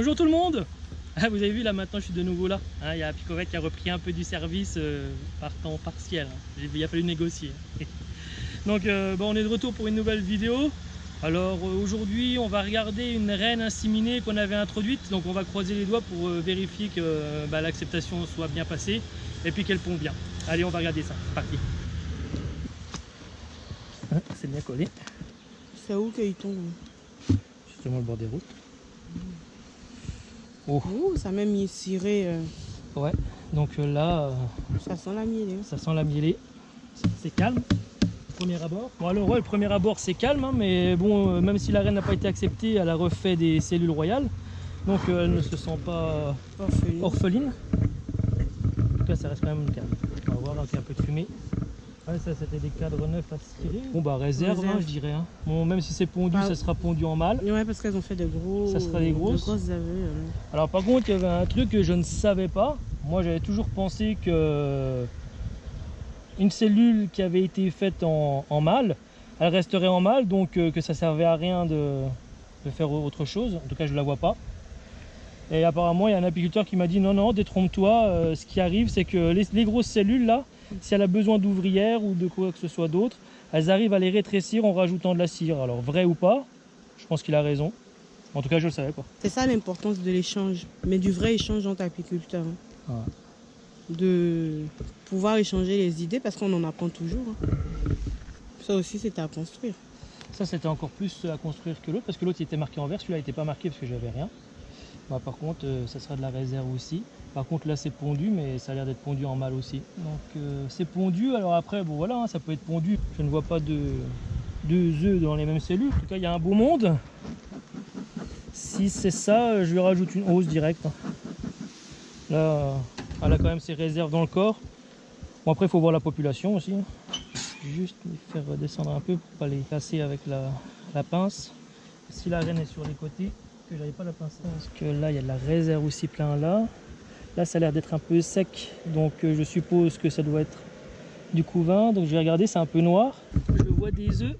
Bonjour tout le monde. Ah, vous avez vu là maintenant je suis de nouveau là. Il y a Picovette qui a repris un peu du service par temps partiel. Il a fallu négocier. Donc on est de retour pour une nouvelle vidéo. Alors aujourd'hui on va regarder une reine inséminée qu'on avait introduite. Donc on va croiser les doigts pour vérifier que l'acceptation soit bien passée et puis qu'elle pond bien. Allez, on va regarder ça, c'est parti. C'est bien collé. C'est où qu'il tombe? Justement le bord des routes. Oh, ça a même ciré. Ouais, donc là... ça sent la mielée. Ça sent la mielée. C'est calme, premier abord. Bon alors ouais, le premier abord c'est calme, hein, mais bon, même si la reine n'a pas été acceptée, elle a refait des cellules royales. Donc elle ne se sent pas orpheline. En tout cas, ça reste quand même calme. On va voir avec un peu de fumée. Ouais, ça c'était des cadres neufs à cirer. Bon bah réserve. Hein, je dirais. Hein. Bon, même si c'est pondu, ça sera pondu en mâle. Ouais, parce qu'elles ont fait des gros. Ça sera des grosses. Alors par contre, il y avait un truc que je ne savais pas. Moi j'avais toujours pensé que une cellule qui avait été faite en mâle, elle resterait en mâle, donc que ça servait à rien de faire autre chose. En tout cas je ne la vois pas. Et apparemment il y a un apiculteur qui m'a dit non, détrompe-toi, ce qui arrive c'est que les grosses cellules là, si elle a besoin d'ouvrières ou de quoi que ce soit d'autre, elles arrivent à les rétrécir en rajoutant de la cire. Alors vrai ou pas, je pense qu'il a raison. En tout cas je le savais pas. C'est ça l'importance de l'échange, mais du vrai échange entre apiculteurs. Hein. Ouais. De pouvoir échanger les idées parce qu'on en apprend toujours. Hein. Ça aussi c'était à construire. Ça c'était encore plus à construire que l'autre parce que l'autre il était marqué en vert, celui-là n'était pas marqué parce que j'avais rien. Bah, par contre ça sera de la réserve aussi. Par contre là c'est pondu, mais ça a l'air d'être pondu en mâle aussi. Donc c'est pondu, alors après bon voilà, hein, ça peut être pondu. Je ne vois pas deux œufs dans les mêmes cellules. En tout cas il y a un beau monde. Si c'est ça, je lui rajoute une hausse directe. Là elle a quand même ses réserves dans le corps. Bon après il faut voir la population aussi. Juste les faire redescendre un peu pour pas les casser avec la pince. Si la reine est sur les côtés, que j'avais pas la pince. Parce que là il y a de la réserve aussi plein là. Là ça a l'air d'être un peu sec, donc je suppose que ça doit être du couvain. Donc je vais regarder, c'est un peu noir. Je vois des œufs.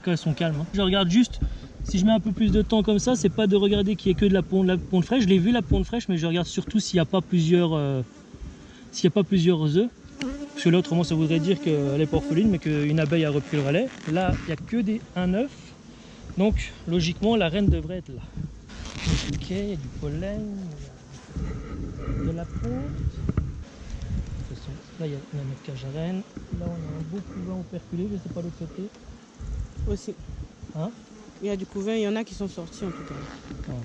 Elles sont calmes. Hein. Je regarde juste, si je mets un peu plus de temps comme ça, c'est pas de regarder qu'il n'y ait que de la ponde fraîche. Je l'ai vu la ponde fraîche, mais je regarde surtout s'il n'y a pas plusieurs œufs. Parce que là autrement ça voudrait dire qu'elle est pas orpheline, mais qu'une abeille a repris le relais. Là il n'y a que un œuf. Donc logiquement la reine devrait être là. Ok, il y a du pollen. De la ponte. Là il y a notre cage à reine. Là on a un beau couvain operculé, je ne sais pas l'autre côté. Aussi. Hein? Il y a du couvain, il y en a qui sont sortis en tout cas. Ouais.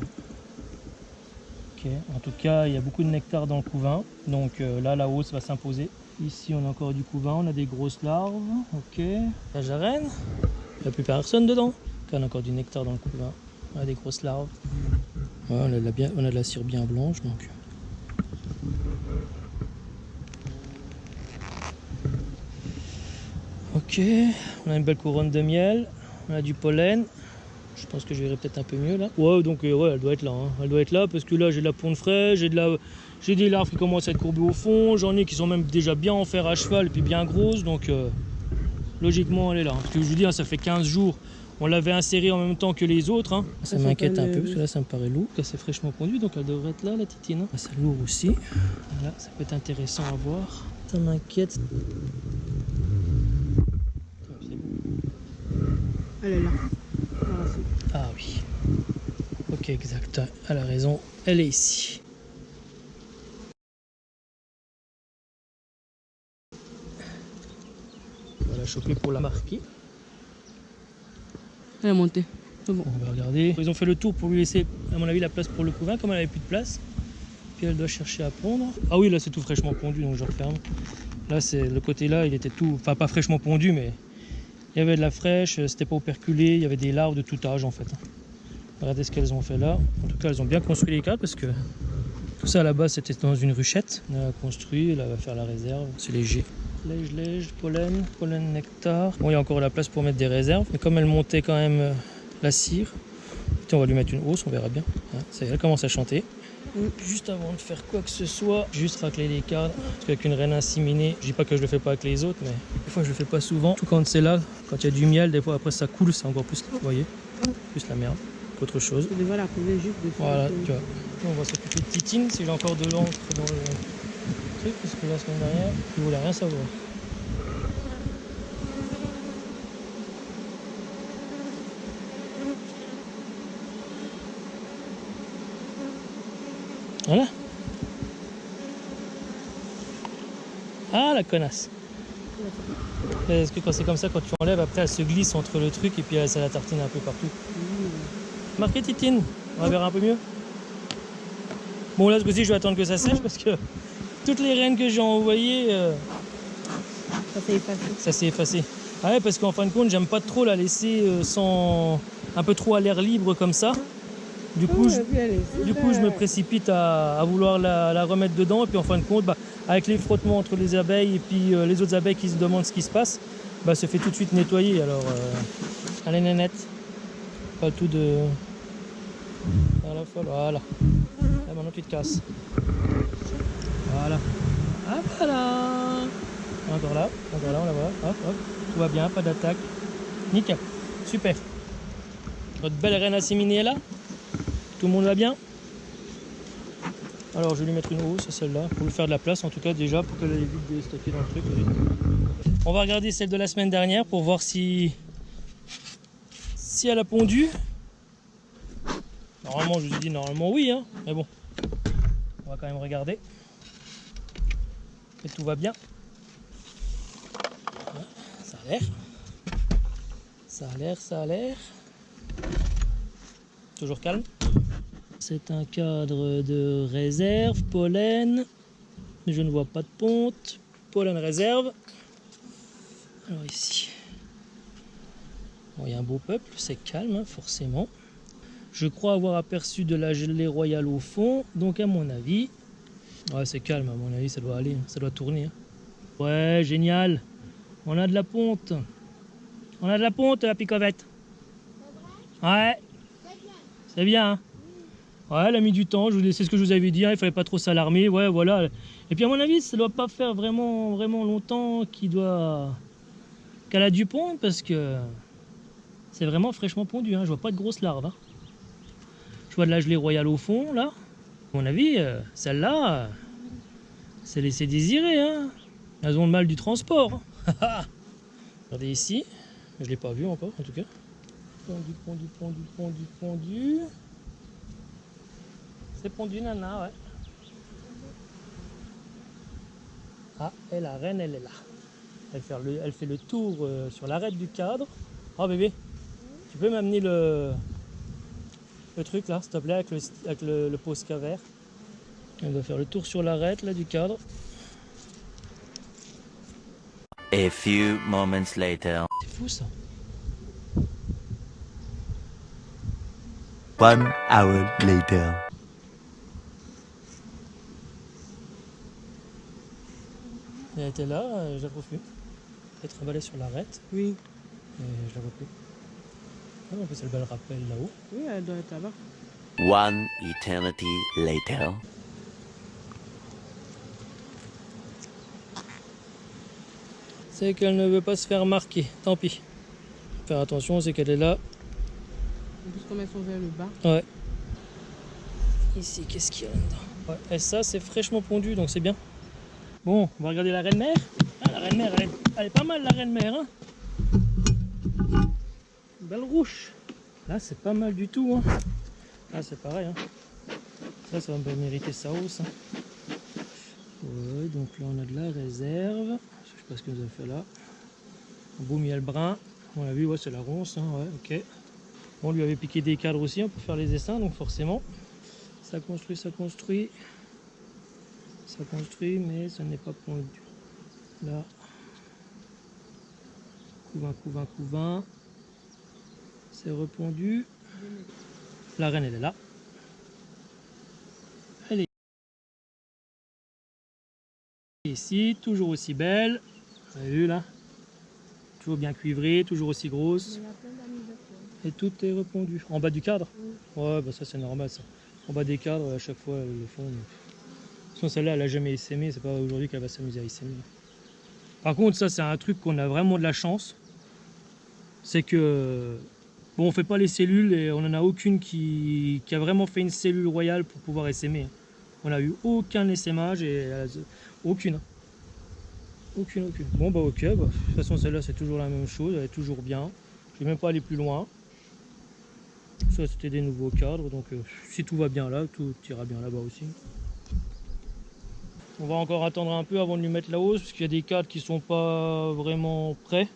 Ok, en tout cas il y a beaucoup de nectar dans le couvain. Donc là la hausse va s'imposer. Ici on a encore du couvain, on a des grosses larves. Ok. Cage à reine. Il n'y a plus personne dedans. On a encore du nectar dans le couvain. On a des grosses larves. Ouais, on a de la cire bien blanche donc. Ok, on a une belle couronne de miel, on a du pollen. Je pense que je verrai peut-être un peu mieux là. Ouais, donc ouais, elle doit être là. Hein. Elle doit être là parce que là j'ai de la ponte fraîche, j'ai des larves qui commencent à être courbées au fond, j'en ai qui sont même déjà bien en fer à cheval et puis bien grosses, donc logiquement elle est là. Parce que je vous dis, hein, ça fait 15 jours, on l'avait insérée en même temps que les autres. Hein. Ça m'inquiète un peu parce que là ça me paraît lourd, c'est fraîchement pondu, donc elle devrait être là la titine. Hein. C'est lourd aussi. Voilà, ça peut être intéressant à voir. Ça m'inquiète. Elle est là. Ah oui. Ok, exact. Elle a raison. Elle est ici. On va la choper pour la marquer. Elle est montée. C'est bon. On va regarder. Ils ont fait le tour pour lui laisser, à mon avis, la place pour le couvain, comme elle n'avait plus de place. Puis elle doit chercher à pondre. Ah oui, là c'est tout fraîchement pondu, donc je referme. Là, c'est le côté là, il était tout, enfin pas fraîchement pondu, mais il y avait de la fraîche, c'était pas operculé, il y avait des larves de tout âge en fait. Regardez ce qu'elles ont fait là. En tout cas, elles ont bien construit les cadres parce que tout ça à la base c'était dans une ruchette. On a construit, là, elle va faire la réserve. C'est léger. Lège, pollen, nectar. Bon, il y a encore la place pour mettre des réserves. Mais comme elle montait quand même la cire, on va lui mettre une hausse, on verra bien. Hein, ça y est, elle commence à chanter. Juste avant de faire quoi que ce soit, juste racler les cadres. Parce qu'avec une reine inséminée, je dis pas que je le fais pas avec les autres, mais des fois je le fais pas souvent. Tout quand c'est là, quand il y a du miel, des fois après ça coule, c'est encore plus, vous voyez, plus la merde. qu'autre chose. Tu devrais la poser juste dessus. Voilà, tu vois. On va s'occuper de Titine si j'ai encore de l'encre dans le truc, parce que la semaine dernière, il voulait rien savoir. Voilà. Ah, la connasse. Parce que quand c'est comme ça, quand tu enlèves, après elle se glisse entre le truc et puis ça la tartine un peu partout. Marqué Titine, on va verra un peu mieux. Bon, là, ce coup-ci, je vais attendre que ça sèche parce que toutes les rennes que j'ai envoyées, Ça s'est effacé. ça s'est effacé. Ah ouais, parce qu'en fin de compte, j'aime pas trop la laisser sans un peu trop à l'air libre comme ça. Du coup, je me précipite à vouloir la remettre dedans. Et puis en fin de compte, avec les frottements entre les abeilles et puis les autres abeilles qui se demandent ce qui se passe, se fait tout de suite nettoyer. Alors, allez nénette, pas le tout de... Voilà. Là, maintenant tu te casses. Voilà. Ah voilà. Encore là, on la voit. Hop, hop. Tout va bien, pas d'attaque. Nickel. Super. Notre belle reine asséminée est là. Tout le monde va bien. Alors je vais lui mettre une hausse, c'est celle-là, pour lui faire de la place en tout cas déjà, pour qu'elle évite de stocker dans le truc. On va regarder celle de la semaine dernière pour voir si elle a pondu. Normalement, je vous ai dit normalement oui, hein, mais bon, on va quand même regarder. Et tout va bien. Voilà, ça a l'air. Ça a l'air. Toujours calme. C'est un cadre de réserve, pollen. Je ne vois pas de ponte. Pollen réserve. Alors ici. Bon, il y a un beau peuple, c'est calme, hein, forcément. Je crois avoir aperçu de la gelée royale au fond. Donc à mon avis... Ouais, c'est calme, à mon avis, ça doit aller. Ça doit tourner. Hein. Ouais, génial. On a de la ponte. On a de la ponte, la picovette. Ouais. C'est bien, hein. Ouais, elle a mis du temps, c'est ce que je vous avais dit, hein, il fallait pas trop s'alarmer, ouais, voilà. Et puis à mon avis, ça doit pas faire vraiment longtemps qu'elle a dû pondre, parce que c'est vraiment fraîchement pondu, hein, je vois pas de grosses larves. Hein. Je vois de la gelée royale au fond, là. À mon avis, celle-là, c'est laissé désirer, hein. Elles ont le mal du transport. Hein. Regardez ici, je l'ai pas vu encore, en tout cas. Pondu. C'est pondu, nana, ouais. Ah, et la reine, elle est là. Elle fait le tour sur l'arête du cadre. Oh bébé, tu peux m'amener le truc là, s'il te plaît, avec le Posca vert. Elle va faire le tour sur l'arête là du cadre. A few moments later. C'est fou ça. 1 hour later. Elle était là, je la vois plus. Elle est trimballée sur l'arête. Oui. Et je la vois plus. Ah, en plus, elle le rappel là-haut. Oui, elle doit être là-bas. 1 eternity later. C'est qu'elle ne veut pas se faire marquer. Tant pis. Faire attention, c'est qu'elle est là. En plus, comme elles sont vers le bas. Ouais. Ici, qu'est-ce qu'il y a là-dedans? Ouais. Et ça, c'est fraîchement pondu, donc c'est bien. Bon, on va regarder la reine-mère. Ah, la reine-mère, elle est pas mal, la reine-mère. Hein, belle rouge. Là, c'est pas mal du tout. Hein. Là, c'est pareil. Hein. Ça va mériter sa hausse. Hein. Ouais, donc là, on a de la réserve. Je sais pas ce que nous a fait là. Un beau miel brun. On l'a vu, ouais, c'est la ronce. Hein, ouais, ok. On lui avait piqué des cadres aussi hein, pour faire les essaims, donc forcément. Ça construit, mais ça n'est pas pondu. Là, couvain. C'est repondu. La reine, elle est là. Elle est ici, toujours aussi belle. Vous avez vu là? Toujours bien cuivrée, toujours aussi grosse. Et tout est repondu. En bas du cadre? Ouais, ça c'est normal ça. En bas des cadres, à chaque fois, elles le font. Donc... Sinon, celle-là, elle n'a jamais essaimé. C'est pas aujourd'hui qu'elle va s'amuser à essaimer. Par contre, ça, c'est un truc qu'on a vraiment de la chance. C'est que Bon, on fait pas les cellules et on en a aucune qui a vraiment fait une cellule royale pour pouvoir essaimer. On a eu aucun essaimage et aucune. Aucune. Bon bah ok, bah, de toute façon celle-là c'est toujours la même chose, elle est toujours bien. Je vais même pas aller plus loin. Ça c'était des nouveaux cadres, donc si tout va bien là, tout ira bien là-bas aussi. On va encore attendre un peu avant de lui mettre la hausse, parce qu'il y a des cadres qui sont pas vraiment prêts.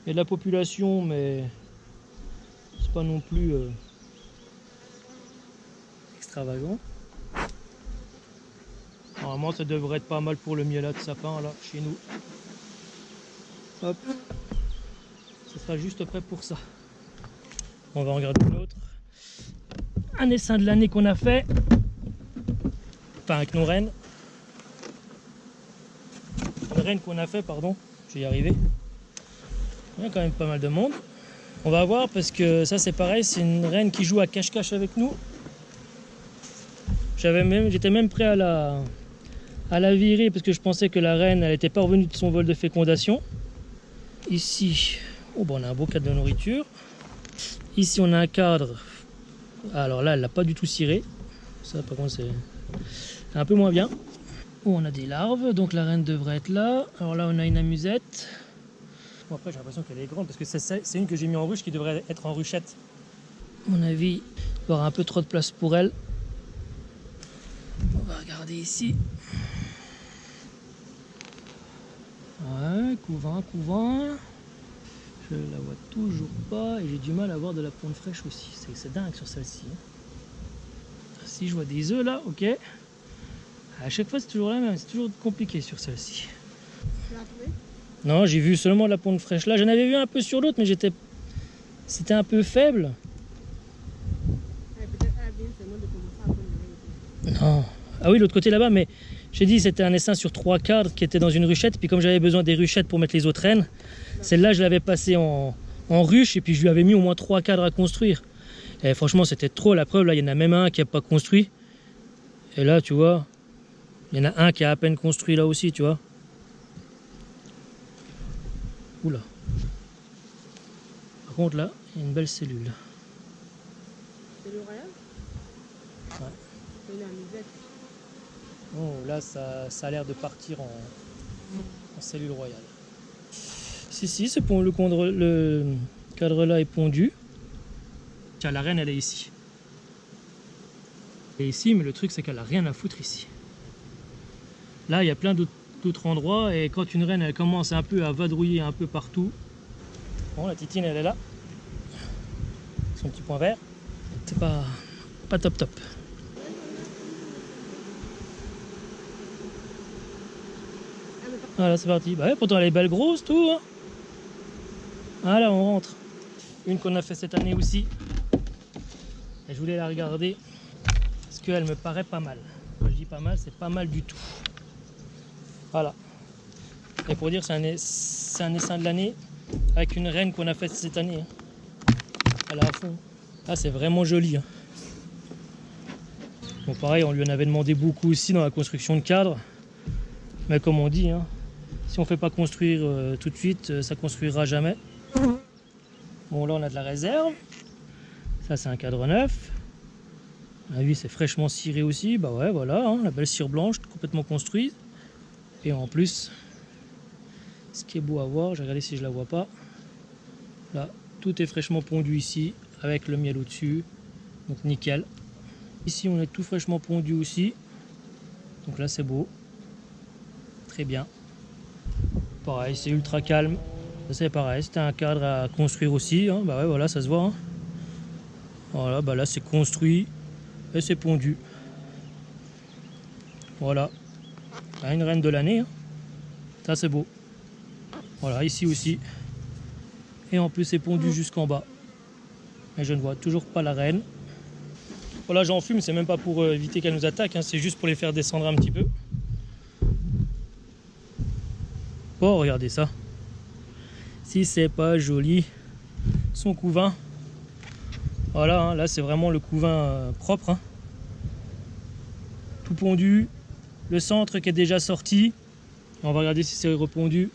Il y a de la population, mais c'est pas non plus extravagant. Normalement ça devrait être pas mal pour le miela de sapin là chez nous. Hop, ce sera juste prêt pour ça. On va regarder l'autre. Un essaim de l'année qu'on a fait, enfin avec nos rennes. Une reine qu'on a fait, pardon, je vais y arriver. Il y a quand même pas mal de monde. On va voir parce que ça c'est pareil, c'est une reine qui joue à cache-cache avec nous. J'étais même prêt à la virer parce que je pensais que la reine elle n'était pas revenue de son vol de fécondation. Ici, oh bon, on a un beau cadre de nourriture. Ici on a un cadre. Alors là elle l'a pas du tout ciré. Ça par contre c'est un peu moins bien. Oh, on a des larves, donc la reine devrait être là. Alors là on a une amusette. Bon, après j'ai l'impression qu'elle est grande parce que c'est une que j'ai mis en ruche qui devrait être en ruchette. À mon avis, il y aura un peu trop de place pour elle. On va regarder ici. Ouais, couvain. Je la vois toujours pas et j'ai du mal à voir de la ponte fraîche aussi. C'est dingue sur celle-ci. Si je vois des œufs là, ok. À chaque fois c'est toujours la même, c'est toujours compliqué sur celle-ci. Tu l'as trouvé? Non, j'ai vu seulement la ponte fraîche là. J'en avais vu un peu sur l'autre, mais c'était un peu faible. Peut-être elle vient seulement de commencer à pondre. Non. Ah oui, l'autre côté là-bas, mais j'ai dit c'était un essaim sur 3 cadres qui était dans une ruchette. Puis comme j'avais besoin des ruchettes pour mettre les autres rennes, celle-là je l'avais passée en ruche et puis je lui avais mis au moins 3 cadres à construire. Et franchement c'était trop, la preuve là il y en a même un qui n'a pas construit. Et là tu vois, il y en a un qui a à peine construit là aussi, tu vois. Oula. Par contre là, il y a une belle cellule. C'est le royal? Ouais. C'est une amusette. Oh, là, ça a l'air de partir en cellule royale. Si, c'est pour le cadre là est pondu. Tiens, la reine, elle est ici. Elle est ici, mais le truc, c'est qu'elle a rien à foutre ici. Là, il y a plein d'autres endroits, et quand une reine, elle commence un peu à vadrouiller un peu partout. Bon, la titine, elle est là. Son petit point vert. C'est pas top. Voilà, c'est parti. Bah ouais, pourtant elle est belle grosse, tout. Hein. Voilà, on rentre. Une qu'on a fait cette année aussi. Et je voulais la regarder parce qu'elle me paraît pas mal. Quand je dis pas mal, c'est pas mal du tout. Voilà. Et pour dire, c'est un essaim de l'année avec une reine qu'on a faite cette année. Hein. Elle est à fond. Ah, c'est vraiment joli. Hein. Bon, pareil, on lui en avait demandé beaucoup aussi dans la construction de cadres. Mais comme on dit, hein, si on ne fait pas construire tout de suite, ça ne construira jamais. Bon, là, on a de la réserve. Ça, c'est un cadre neuf. Ah oui, c'est fraîchement ciré aussi. Bah ouais, voilà, hein, la belle cire blanche, complètement construite. Et en plus, ce qui est beau à voir, je vais regarder si je la vois pas. Là, tout est fraîchement pondu ici, avec le miel au-dessus. Donc nickel. Ici, on est tout fraîchement pondu aussi. Donc là, c'est beau. Très bien. Pareil, c'est ultra calme. C'est pareil, c'était un cadre à construire aussi. Hein. Bah ouais, voilà, ça se voit. Hein. Voilà, bah là, c'est construit et c'est pondu. Voilà. Là, une reine de l'année. Hein. Ça, c'est beau. Voilà, ici aussi. Et en plus, c'est pondu jusqu'en bas. Mais je ne vois toujours pas la reine. Voilà, j'en fume, c'est même pas pour éviter qu'elle nous attaque, hein, c'est juste pour les faire descendre un petit peu. Oh, regardez ça. Si c'est pas joli. Son couvain. Voilà, hein, là c'est vraiment le couvain propre. Hein. Tout pondu. Le centre qui est déjà sorti. On va regarder si c'est repondu.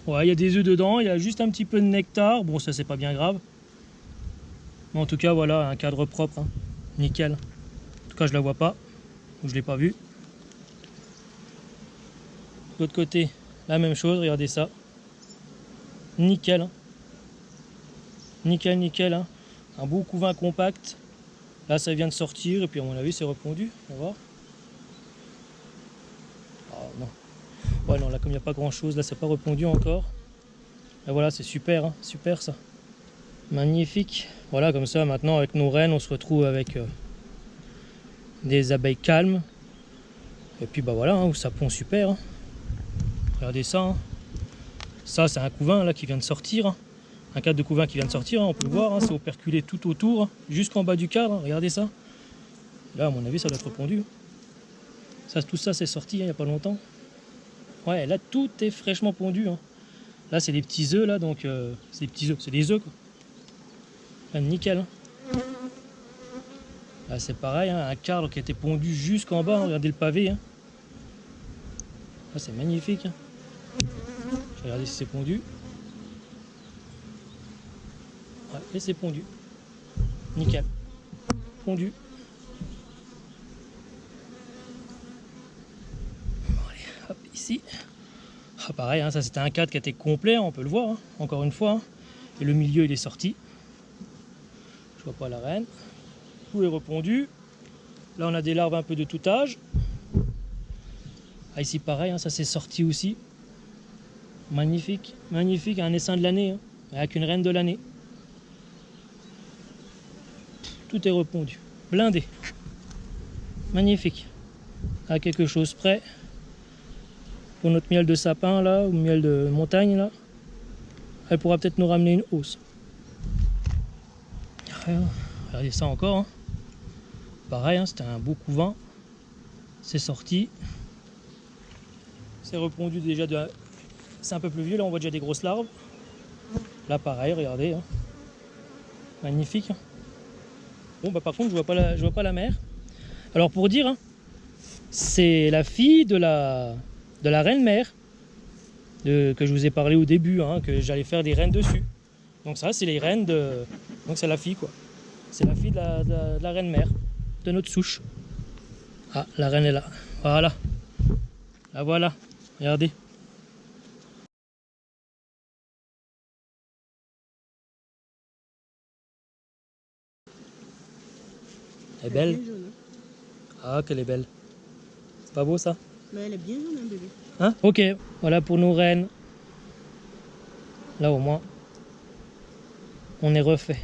Ouais, il y a des œufs dedans, il y a juste un petit peu de nectar. Bon, ça c'est pas bien grave. Mais en tout cas, voilà, un cadre propre, hein. Nickel. En tout cas, je la vois pas, ou je l'ai pas vue. De l'autre côté, la même chose, regardez ça. Nickel, hein. Nickel, nickel, hein. Un beau couvain compact. Là, ça vient de sortir, et puis à mon avis, c'est repondu. On va voir. Oh non. Ouais, non, là, comme il n'y a pas grand chose, là, c'est pas repondu encore. Et voilà, c'est super, hein. Super ça. Magnifique. Voilà, comme ça, maintenant, avec nos reines, on se retrouve avec des abeilles calmes. Et puis, bah voilà, hein, où ça pond super, hein. Regardez ça, hein. Ça, c'est un couvain là qui vient de sortir, hein. Un cadre de couvain qui vient de sortir, hein, on peut le voir, hein, c'est operculé tout autour, hein, jusqu'en bas du cadre, hein, regardez ça. Là, à mon avis, ça doit être repondu. Ça, tout ça, c'est sorti, hein, il n'y a pas longtemps. Ouais, là, tout est fraîchement pondu, hein. Là, c'est des petits œufs, là, donc c'est des petits œufs, c'est des œufs, quoi. Là, nickel, hein. Là, c'est pareil, hein, un cadre qui a été pondu jusqu'en bas, hein, regardez le pavé, hein. Là, c'est magnifique, hein. Je vais regarder si c'est pondu. Ouais, et c'est pondu. Nickel. Pondu. Bon, allez, hop, ici. Ah, pareil, hein, ça c'était un cadre qui était complet, on peut le voir, hein, encore une fois. Hein. Et le milieu, il est sorti. Je vois pas la reine. Tout est repondu. Là, on a des larves un peu de tout âge. Ah, ici, pareil, hein, ça s'est sorti aussi. Magnifique, magnifique, un essaim de l'année, hein, avec une reine de l'année. Tout est repondu, blindé, magnifique. À quelque chose près pour notre miel de sapin là, ou miel de montagne là, elle pourra peut-être nous ramener une hausse. Regardez ça encore, hein. Pareil, hein, c'était un beau couvain, c'est sorti, c'est repondu déjà de... C'est un peu plus vieux, là on voit déjà des grosses larves. Là pareil, regardez, hein. Magnifique. Hein. Bon bah par contre je vois pas la mère. Alors pour dire, hein, c'est la fille de la reine mère que je vous ai parlé au début, hein, que j'allais faire des reines dessus. Donc ça c'est les reines de... Donc c'est la fille quoi. C'est la fille de la reine mère, de notre souche. Ah, la reine est là. Voilà. La voilà. Regardez. Elle est belle. Ah, qu'elle est belle. C'est pas beau ça? Mais elle est bien jaune, hein, bébé. Hein? Ok, voilà pour nos reines. Là au moins, on est refait.